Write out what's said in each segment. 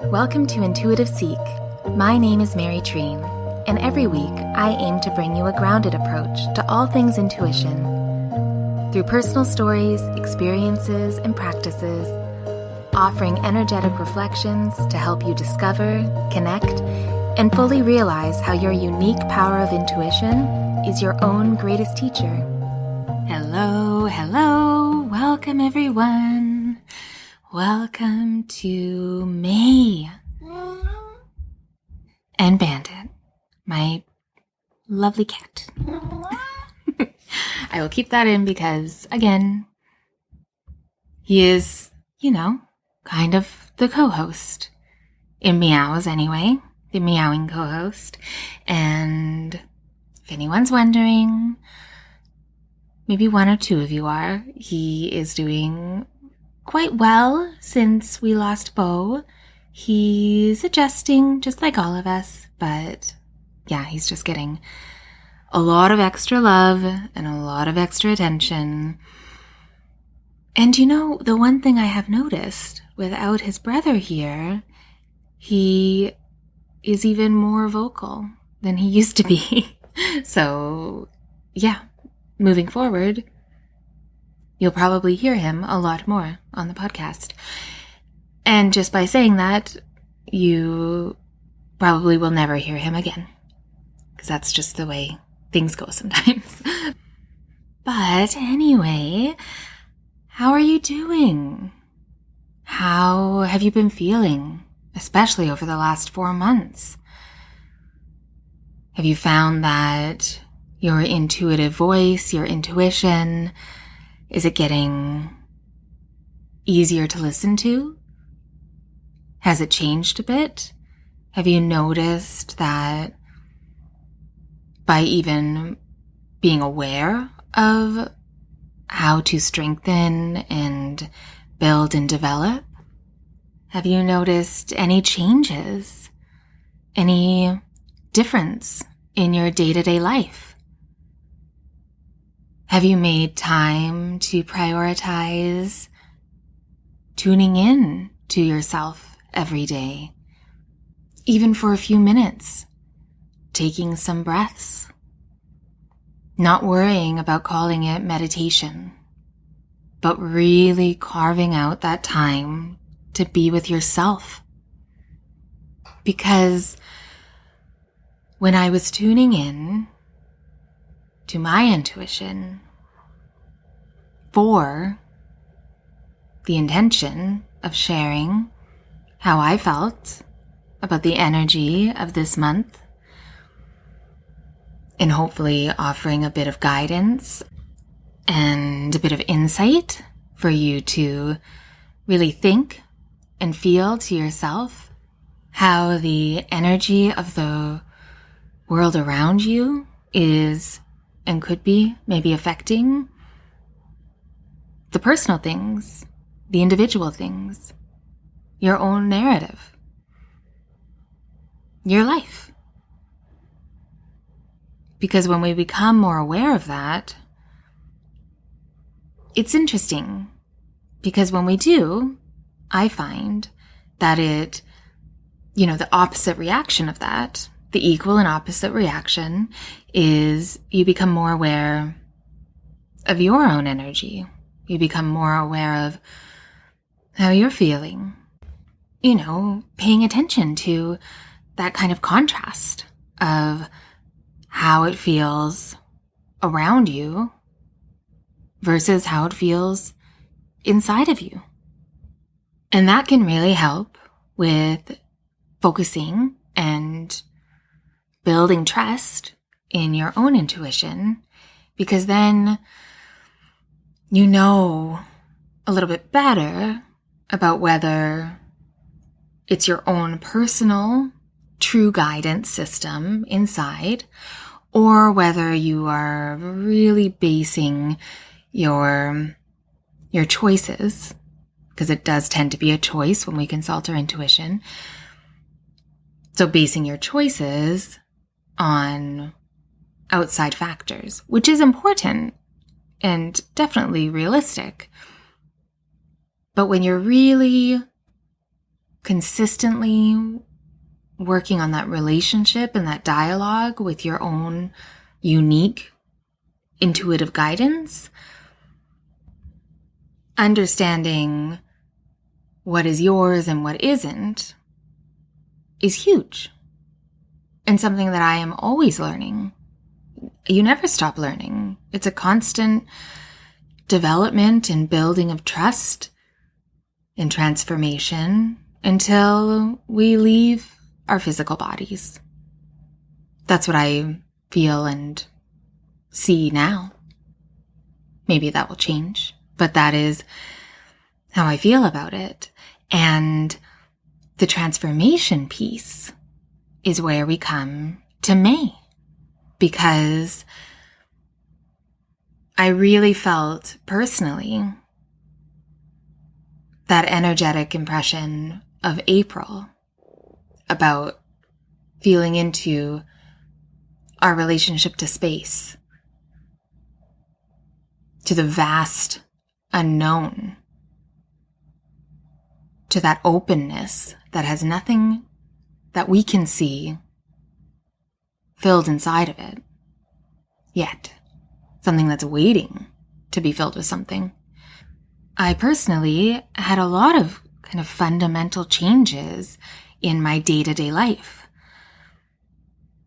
Welcome to Intuitive Seek. My name is Mary Treen, and every week I aim to bring you a grounded approach to all things intuition. Through personal stories, experiences, and practices, offering energetic reflections to help you discover, connect, and fully realize how your unique power of intuition is your own greatest teacher. Hello, welcome everyone. Welcome to May and Bandit, my lovely cat. I will keep that in because, again, he is, kind of the co-host. In Meows, anyway. The meowing co-host. And if anyone's wondering, maybe one or two of you are, he is doing quite well since we lost Bo. He's adjusting just like all of us, but yeah, he's just getting a lot of extra love and a lot of extra attention. And the one thing I have noticed, without his brother here, he is even more vocal than he used to be. So yeah, moving forward, you'll probably hear him a lot more on the podcast. And just by saying that, you probably will never hear him again, because that's just the way things go sometimes. But anyway, how are you doing? How have you been feeling, especially over the last 4 months? Have you found that your intuitive voice, your intuition, is it getting easier to listen to? Has it changed a bit? Have you noticed that by even being aware of how to strengthen and build and develop, have you noticed any changes, any difference in your day-to-day life? Have you made time to prioritize tuning in to yourself every day, even for a few minutes, taking some breaths, not worrying about calling it meditation, but really carving out that time to be with yourself? Because when I was tuning in to my intuition for the intention of sharing how I felt about the energy of this month, and hopefully offering a bit of guidance and a bit of insight for you to really think and feel to yourself how the energy of the world around you is and could be maybe affecting the personal things, the individual things, your own narrative, your life. Because when we become more aware of that, it's interesting. Because when we do, I find that the opposite reaction of that, the equal and opposite reaction, is you become more aware of your own energy. You become more aware of how you're feeling. Paying attention to that kind of contrast of how it feels around you versus how it feels inside of you. And that can really help with focusing and building trust in your own intuition, because then you know a little bit better about whether it's your own personal true guidance system inside, or whether you are really basing your choices, because it does tend to be a choice when we consult our intuition. So basing your choices on outside factors, which is important and definitely realistic. But when you're really consistently working on that relationship and that dialogue with your own unique intuitive guidance, understanding what is yours and what isn't is huge, and something that I am always learning. You never stop learning. It's a constant development and building of trust and transformation until we leave our physical bodies. That's what I feel and see now. Maybe that will change, but that is how I feel about it. And the transformation piece is where we come to May, because I really felt personally that energetic impression of April about feeling into our relationship to space, to the vast unknown, to that openness that has nothing that we can see filled inside of it yet. Something that's waiting to be filled with something. I personally had a lot of kind of fundamental changes in my day-to-day life.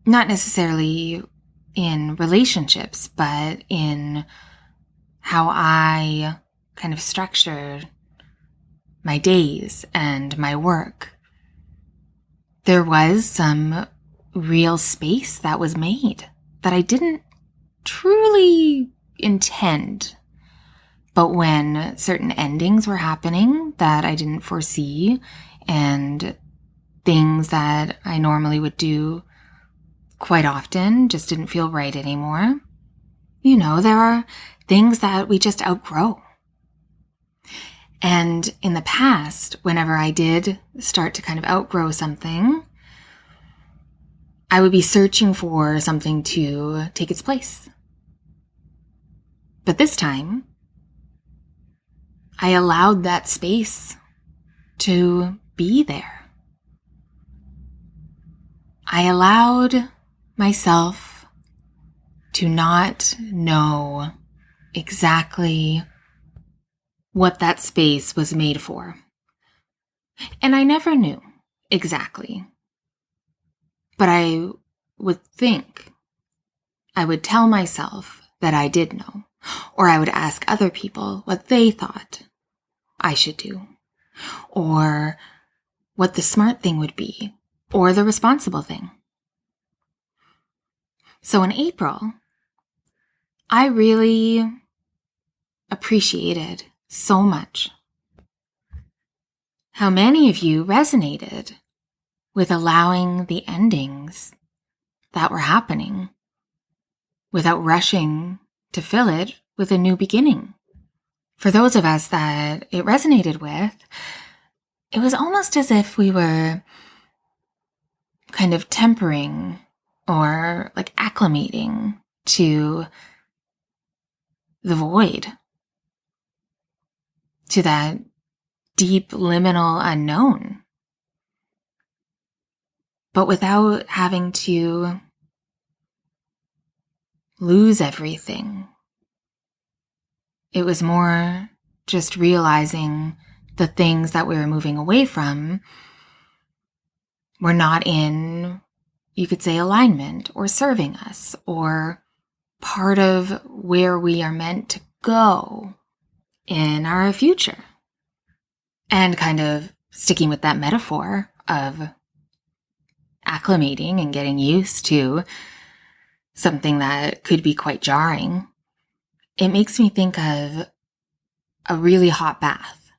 Not necessarily in relationships, but in how I kind of structured my days and my work. There was some real space that was made that I didn't truly intend. But when certain endings were happening that I didn't foresee, and things that I normally would do quite often just didn't feel right anymore. You know, there are things that we just outgrow. And in the past, whenever I did start to kind of outgrow something, I would be searching for something to take its place. But this time, I allowed that space to be there. I allowed myself to not know exactly what that space was made for. And I never knew exactly. But I would think, I would tell myself that I did know, or I would ask other people what they thought I should do, or what the smart thing would be, or the responsible thing. So in April, I really appreciated so much how many of you resonated with allowing the endings that were happening without rushing to fill it with a new beginning. For those of us that it resonated with, it was almost as if we were kind of tempering or like acclimating to the void, to that deep liminal unknown, but without having to lose everything. It was more just realizing the things that we were moving away from were not in, you could say, alignment or serving us or part of where we are meant to go in our future. And kind of sticking with that metaphor of acclimating and getting used to something that could be quite jarring, it makes me think of a really hot bath.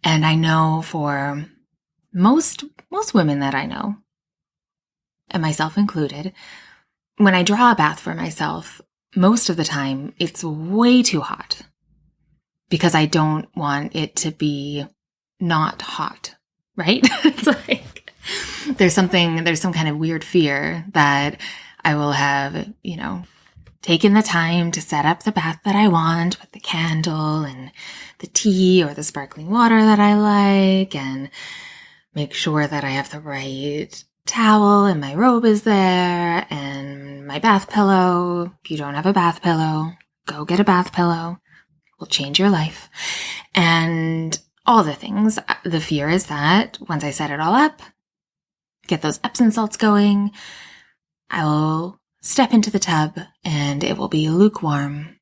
And I know for most women that I know, and myself included, when I draw a bath for myself, most of the time it's way too hot because I don't want it to be not hot, right? It's like there's some kind of weird fear that I will have, taken the time to set up the bath that I want with the candle and the tea or the sparkling water that I like, and make sure that I have the right towel and my robe is there and my bath pillow. If you don't have a bath pillow, go get a bath pillow. Will change your life. And all the things. The fear is that once I set it all up, get those Epsom salts going, I will step into the tub and it will be lukewarm.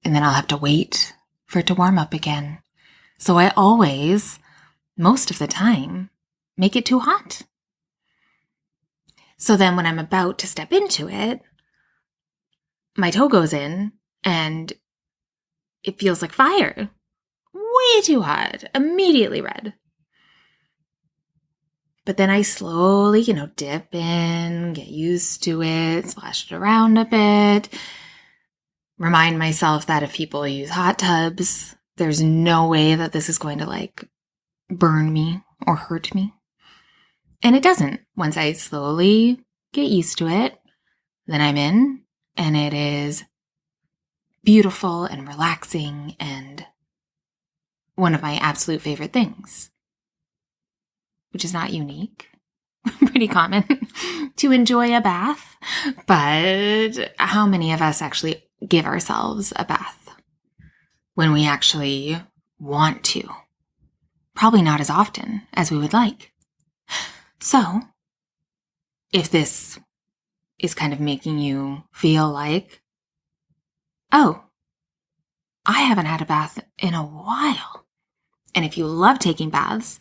And then I'll have to wait for it to warm up again. So I always, most of the time, make it too hot. So then when I'm about to step into it, my toe goes in and it feels like fire. Way too hot. Immediately red. But then I slowly, dip in, get used to it, splash it around a bit. Remind myself that if people use hot tubs, there's no way that this is going to burn me or hurt me. And it doesn't. Once I slowly get used to it, then I'm in and it is beautiful and relaxing and one of my absolute favorite things, which is not unique. Pretty common to enjoy a bath, but how many of us actually give ourselves a bath when we actually want to? Probably not as often as we would like. So, if this is kind of making you feel like, oh, I haven't had a bath in a while. And if you love taking baths,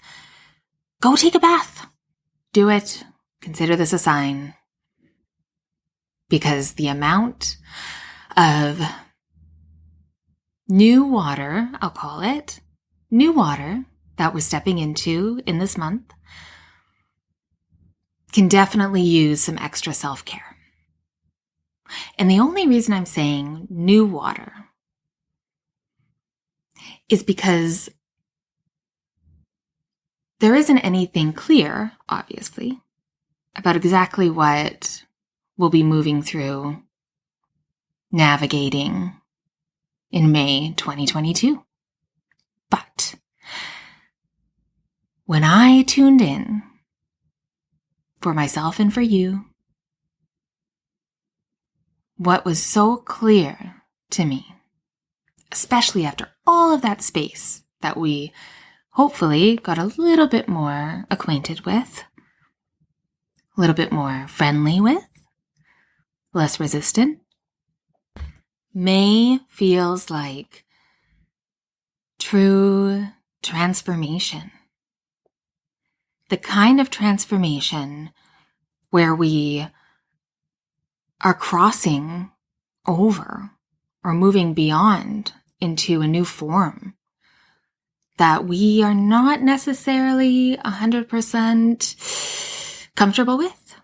go take a bath. Do it. Consider this a sign. Because the amount of new water, I'll call it, new water that we're stepping into in this month can definitely use some extra self-care. And the only reason I'm saying new water is because there isn't anything clear, obviously, about exactly what we'll be moving through, navigating in May 2022. But when I tuned in for myself and for you, what was so clear to me, especially after all of that space that we hopefully got a little bit more acquainted with, a little bit more friendly with, less resistant. May feels like true transformation. The kind of transformation where we are crossing over or moving beyond into a new form that we are not necessarily 100% comfortable with.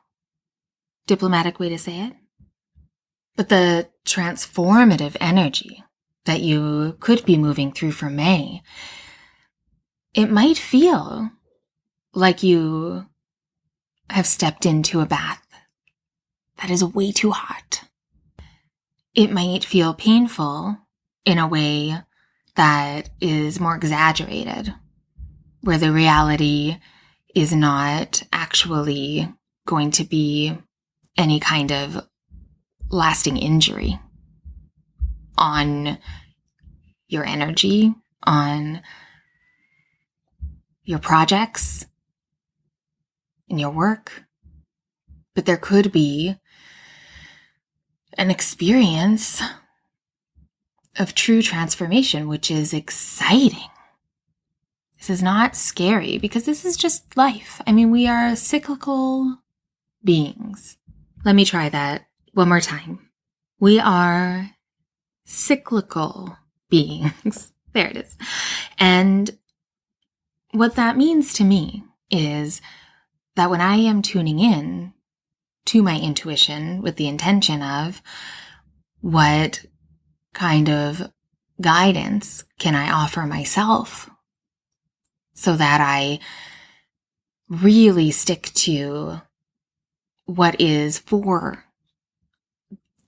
Diplomatic way to say it. But the transformative energy that you could be moving through for May, it might feel like you have stepped into a bath that is way too hot. It might feel painful in a way that is more exaggerated, where the reality is not actually going to be any kind of lasting injury on your energy, on your projects, in your work. But there could be an experience of true transformation, which is exciting. This is not scary because this is just life. I mean, we are cyclical beings. Let me try that one more time. We are cyclical beings. There it is. And what that means to me is that when I am tuning in to my intuition with the intention of what kind of guidance can I offer myself so that I really stick to what is for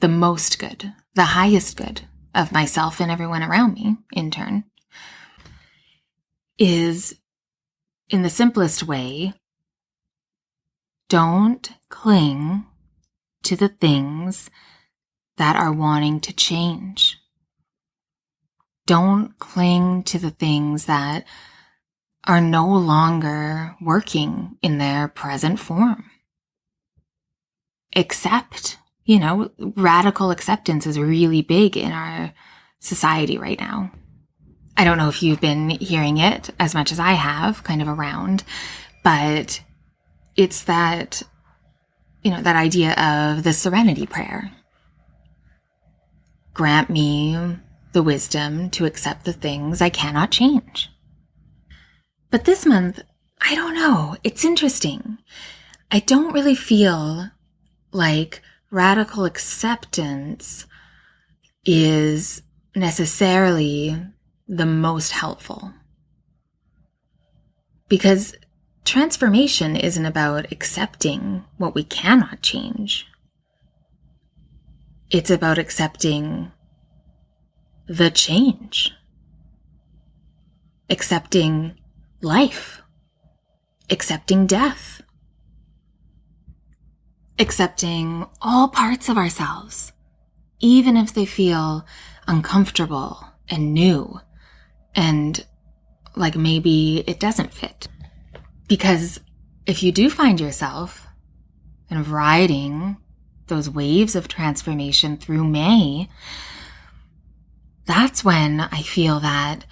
the most good, the highest good of myself and everyone around me in turn, is in the simplest way, don't cling to the things that are wanting to change. Don't cling to the things that are no longer working in their present form. Accept, radical acceptance is really big in our society right now. I don't know if you've been hearing it as much as I have, kind of around, but it's that, that idea of the serenity prayer. Grant me the wisdom to accept the things I cannot change. But this month, I don't know, it's interesting. I don't really feel like radical acceptance is necessarily the most helpful. Because transformation isn't about accepting what we cannot change. It's about accepting the change. Accepting life. Accepting death. Accepting all parts of ourselves, even if they feel uncomfortable and new, and like maybe it doesn't fit. Because if you do find yourself kind of riding those waves of transformation through May, that's when I feel that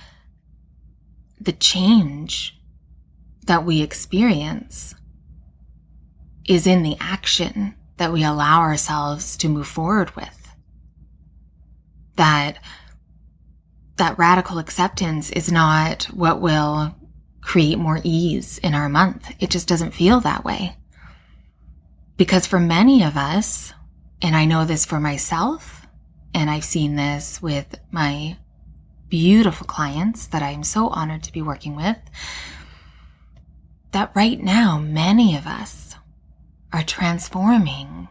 the change that we experience is in the action that we allow ourselves to move forward with. That radical acceptance is not what will create more ease in our month. It just doesn't feel that way. Because for many of us, and I know this for myself, and I've seen this with my beautiful clients that I'm so honored to be working with, that right now, many of us are transforming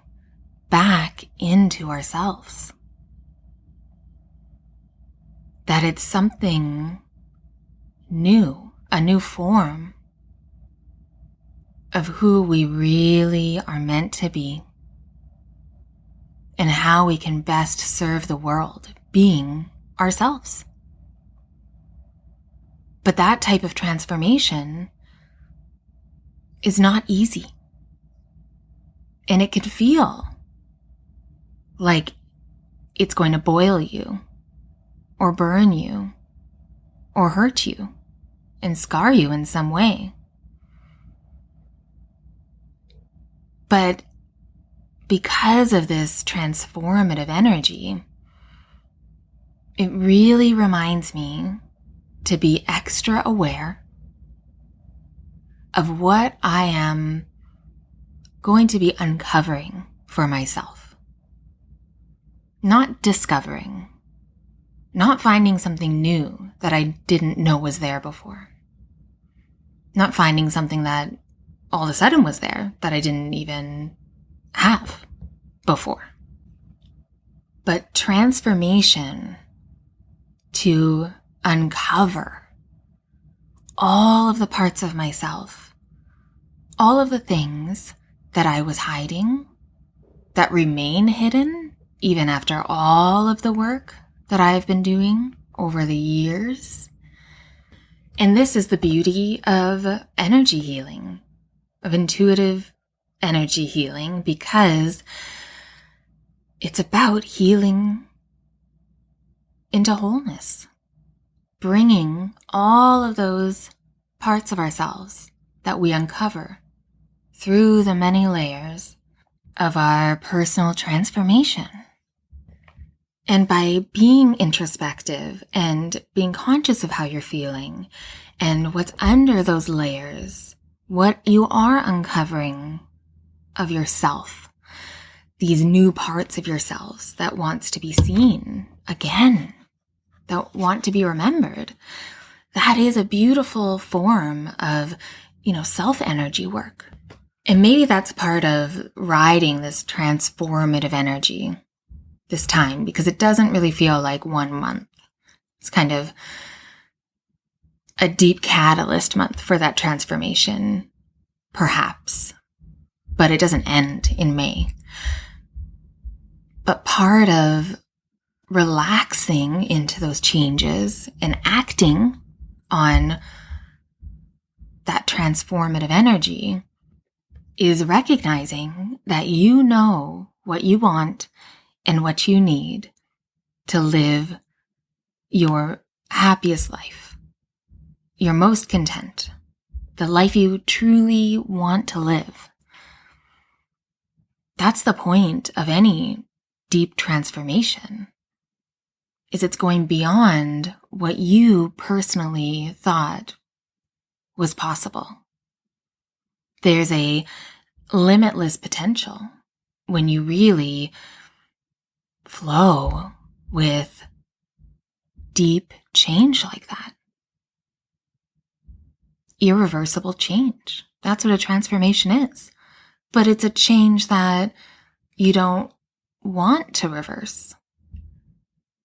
back into ourselves. That it's something new, a new form of who we really are meant to be and how we can best serve the world, being ourselves. But that type of transformation is not easy. And it can feel like it's going to boil you, or burn you, or hurt you, and scar you in some way. But because of this transformative energy, it really reminds me to be extra aware of what I am going to be uncovering for myself. Not discovering, not finding something new that I didn't know was there before. Not finding something that all of a sudden was there that I didn't even have before. But transformation to uncover all of the parts of myself, all of the things that I was hiding, that remain hidden even after all of the work that I've been doing over the years. And this is the beauty of energy healing, of intuitive energy healing, because it's about healing into wholeness, bringing all of those parts of ourselves that we uncover through the many layers of our personal transformation. And by being introspective and being conscious of how you're feeling and what's under those layers, what you are uncovering of yourself, these new parts of yourselves that wants to be seen again, that want to be remembered, that is a beautiful form of, self-energy work. And maybe that's part of riding this transformative energy this time, because it doesn't really feel like 1 month. It's kind of a deep catalyst month for that transformation, perhaps, but it doesn't end in May. But part of relaxing into those changes and acting on that transformative energy is recognizing that you know what you want and what you need to live your happiest life, your most content, the life you truly want to live. That's the point of any deep transformation, is it's going beyond what you personally thought was possible. There's a limitless potential when you really flow with deep change like that. Irreversible change. That's what a transformation is. But it's a change that you don't want to reverse.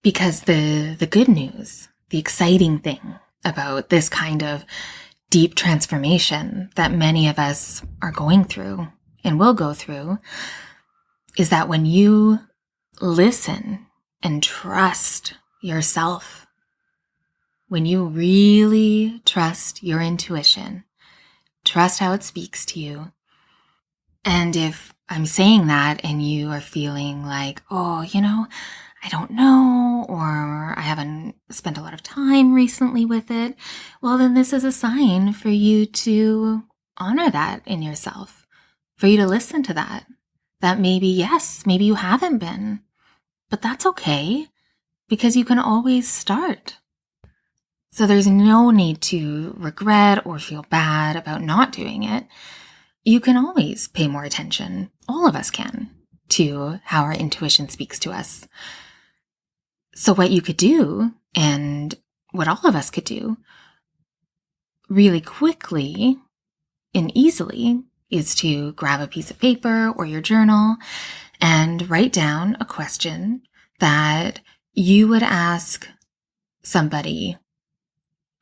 Because the good news, the exciting thing about this kind of deep transformation that many of us are going through and will go through is that when you listen and trust yourself, when you really trust your intuition, trust how it speaks to you. And if I'm saying that and you are feeling like, oh, I don't know, or I haven't spent a lot of time recently with it, well, then this is a sign for you to honor that in yourself, for you to listen to that. That maybe, yes, maybe you haven't been, but that's okay, because you can always start. So there's no need to regret or feel bad about not doing it. You can always pay more attention, all of us can, to how our intuition speaks to us. So what you could do, and what all of us could do, really quickly and easily, is to grab a piece of paper or your journal and write down a question that you would ask somebody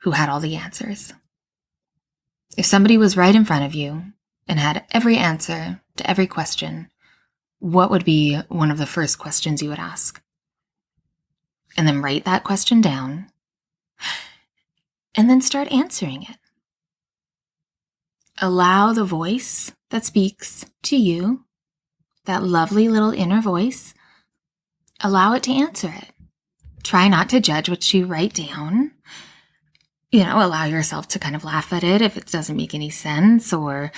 who had all the answers. If somebody was right in front of you and had every answer to every question, what would be one of the first questions you would ask? And then write that question down, and then start answering it. Allow the voice that speaks to you, that lovely little inner voice, allow it to answer it. Try not to judge what you write down. Allow yourself to kind of laugh at it if it doesn't make any sense, or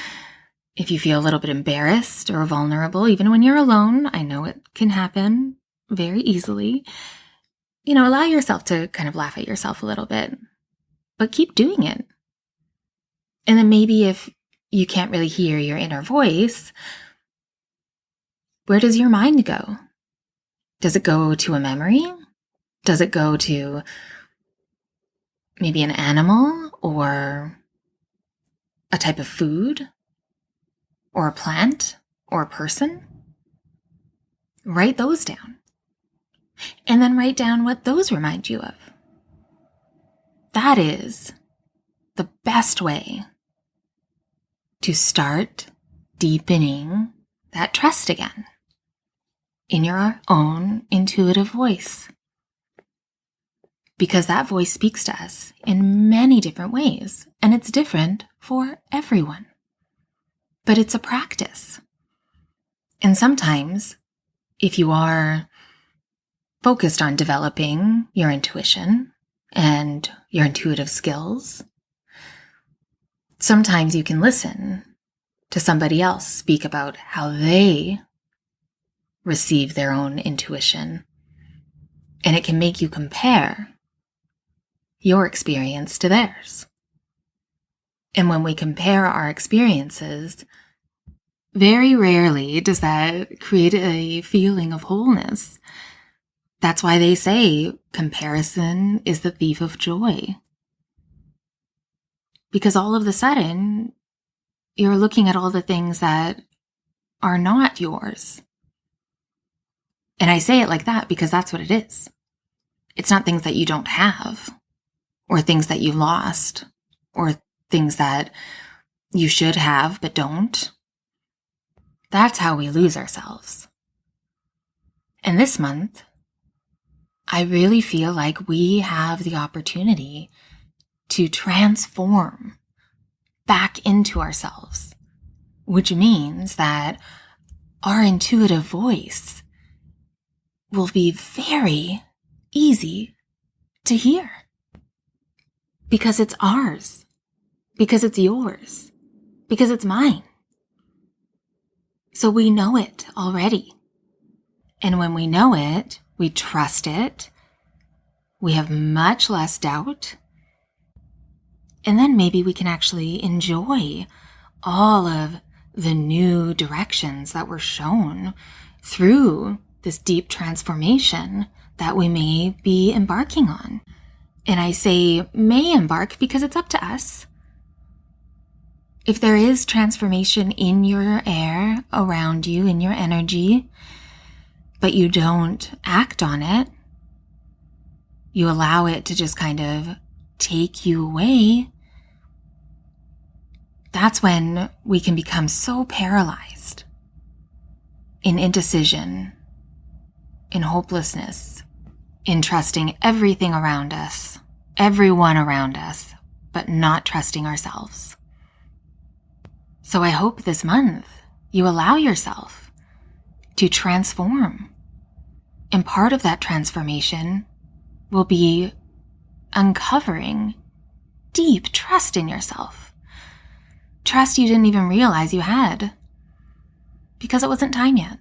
if you feel a little bit embarrassed or vulnerable, even when you're alone. I know it can happen very easily. Allow yourself to kind of laugh at yourself a little bit, but keep doing it. And then maybe if you can't really hear your inner voice, where does your mind go? Does it go to a memory? Does it go to maybe an animal or a type of food or a plant or a person? Write those down. And then write down what those remind you of. That is the best way to start deepening that trust again in your own intuitive voice. Because that voice speaks to us in many different ways, and it's different for everyone. But it's a practice. And sometimes, if you are focused on developing your intuition and your intuitive skills, sometimes you can listen to somebody else speak about how they receive their own intuition, and it can make you compare your experience to theirs. And when we compare our experiences, very rarely does that create a feeling of wholeness. That's why they say comparison is the thief of joy. Because all of a sudden, you're looking at all the things that are not yours. And I say it like that because that's what it is. It's not things that you don't have or things that you lost, or things that you should have but don't. That's how we lose ourselves. And this month, I really feel like we have the opportunity to transform back into ourselves, which means that our intuitive voice will be very easy to hear. Because it's ours. Because it's yours. Because it's mine. So we know it already. And when we know it, we trust it. We have much less doubt. And then maybe we can actually enjoy all of the new directions that were shown through this deep transformation that we may be embarking on. And I say may embark because it's up to us. If there is transformation in your air around you, in your energy, but you don't act on it, you allow it to just kind of take you away, that's when we can become so paralyzed in indecision, in hopelessness, in trusting everything around us, everyone around us, but not trusting ourselves. So I hope this month you allow yourself to transform. And part of that transformation will be uncovering deep trust in yourself. Trust you didn't even realize you had because it wasn't time yet.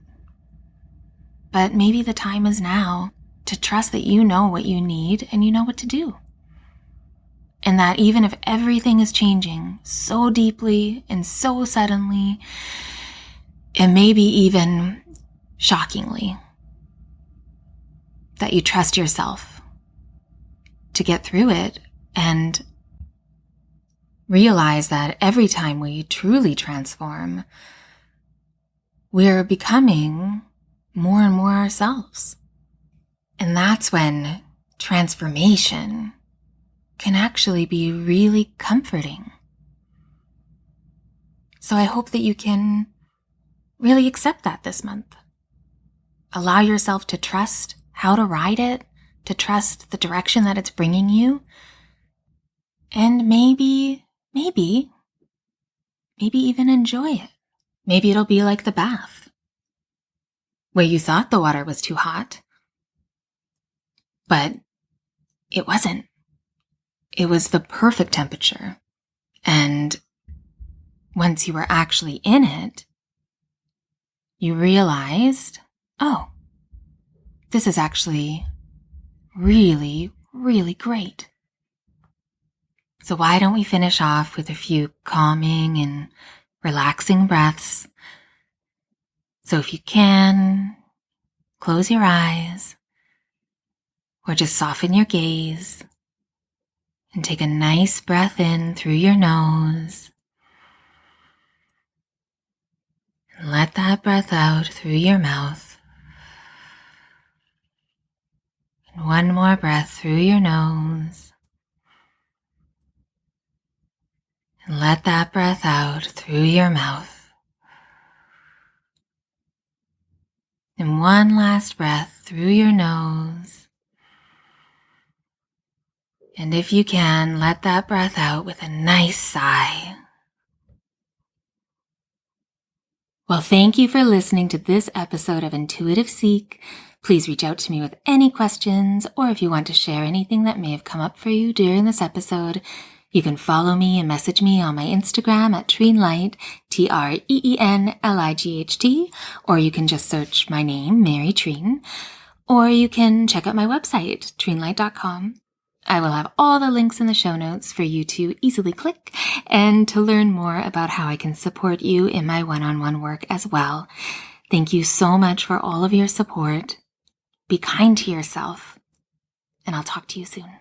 But maybe the time is now to trust that you know what you need and you know what to do. And that even if everything is changing so deeply and so suddenly, and maybe even shockingly, that you trust yourself to get through it and realize that every time we truly transform, we're becoming more and more ourselves. And that's when transformation can actually be really comforting. So I hope that you can really accept that this month. Allow yourself to trust how to ride it, to trust the direction that it's bringing you, and maybe even enjoy it. Maybe it'll be like the bath, where you thought the water was too hot, but it wasn't. It was the perfect temperature. And once you were actually in it, you realized, oh, this is actually really, really great. So why don't we finish off with a few calming and relaxing breaths? So if you can, close your eyes or just soften your gaze and take a nice breath in through your nose. And let that breath out through your mouth. And one more breath through your nose. And let that breath out through your mouth. And one last breath through your nose. And if you can, let that breath out with a nice sigh. Well, thank you for listening to this episode of Intuitive Seek. Please reach out to me with any questions, or if you want to share anything that may have come up for you during this episode, you can follow me and message me on my Instagram at Treenlight, TREENLIGHT, or you can just search my name, Mary Treen, or you can check out my website, treenlight.com. I will have all the links in the show notes for you to easily click and to learn more about how I can support you in my one-on-one work as well. Thank you so much for all of your support. Be kind to yourself, and I'll talk to you soon.